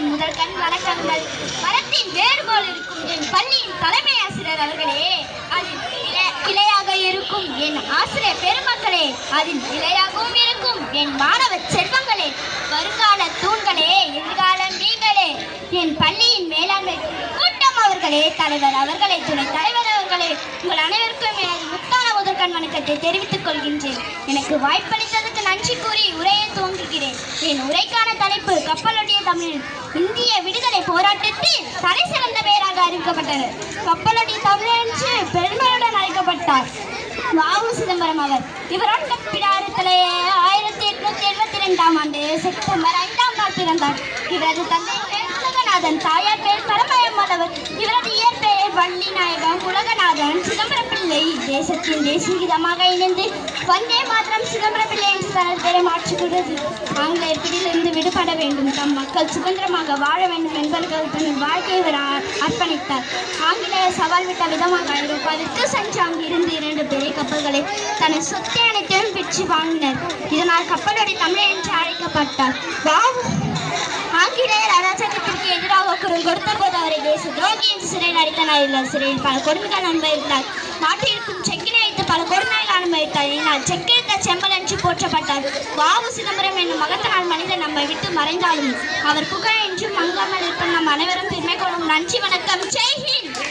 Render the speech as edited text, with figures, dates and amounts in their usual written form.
என் முதல் கண் வணக்கங்கள். மரத்தின் வேறுபோல் இருக்கும் என் பள்ளியின் தலைமை ஆசிரியர் அவர்களே, அதில் கிளையாக இருக்கும் என் ஆசிரியர் பெருமக்களே, அதில் கிளையாகவும் இருக்கும் என் மாணவ செல்வங்களே, வருங்கால தூண்களே, எதிர்காலம் நீங்களே, என் பள்ளியின் மேலாண்மை கூட்டம் அவர்களே, தலைவர் அவர்களே, துணை தலைவர் அவர்களே, உங்கள் அனைவருக்கும் எனது முத்தான முதற்கண் வணக்கத்தை தெரிவித்துக் கொள்கின்றேன். எனக்கு வாய்ப்பளித்ததற்கு நன்றி கூறி உரையை துவங்குகிறேன். என் உரைக்கான தலைப்பு கப்பலோட்டிய தமிழ். இந்திய விடுதலை போராட்டத்தில் தலை சிறந்த பெயராக அறிவிக்கப்பட்டனர். கப்பலோட்டிய தமிழ் என்று பெருமையுடன் அழைக்கப்பட்டார் வ.உ. சிதம்பரம் அவர். இவர் பிடாரத்திலே 1872ஆம் ஆண்டு செப்டம்பர் 5ஆம் நாள் பிறந்தார். இவரது தந்தை உலகநாதன், தாயார் பெயர் பரமயம்மளவர். இவரது இயற்பெயர் வள்ளிநாயகம் உலகநாதன் சிதம்பரம் பிள்ளை. தேசத்தின் தேசியமாக இணைந்து வந்தே மாத்திரம் சிதம்பரம் பிள்ளை என்று தனது பெயரை மாற்றிக்கொண்டது. ஆங்கிலேயர் பிடியிலிருந்து விடுபட வேண்டும், தம் மக்கள் சுதந்திரமாக வாழ வேண்டும் என்பதற்காக தன் வாழ்க்கையை இவர் அர்ப்பணித்தார். ஆங்கிலேயர் சவால் விட்ட விதமாக ஐரோப்பாவிற்கு சென்று அங்கிருந்து 2 பெரிய கப்பல்களை தனது சொத்தை அனைத்தையும் பெற்று வாங்கினர். இதனால் கப்பலோடி தமிழ் என்று அழைக்கப்பட்டார். ஆங்கிலேயர் அராஜகத்திற்கு எதிராக குரல் கொடுத்த போது அவரை தேச துரோகி என்று சிறையில் அடைத்தனர். சிறையில் பல கொடுமைகள் அனுபவித்தார். நாட்டில் இருக்கும் செக்கினை வைத்து பல கொடுமைகள் அனுபவித்தார். இதனால் செக்கெடுத்த செம்பல் என்று போற்றப்பட்டார். வ.உ. சிதம்பரம் என்னும் மகத்தான மனிதன் நம்மை விட்டு மறைந்தாலும் அவர் புகழ் என்றும் மங்காமல் இருப்ப நம் அனைவரும் பெருமை கொள்ளும். நன்றி, வணக்கம். ஜெய் ஹிந்த்.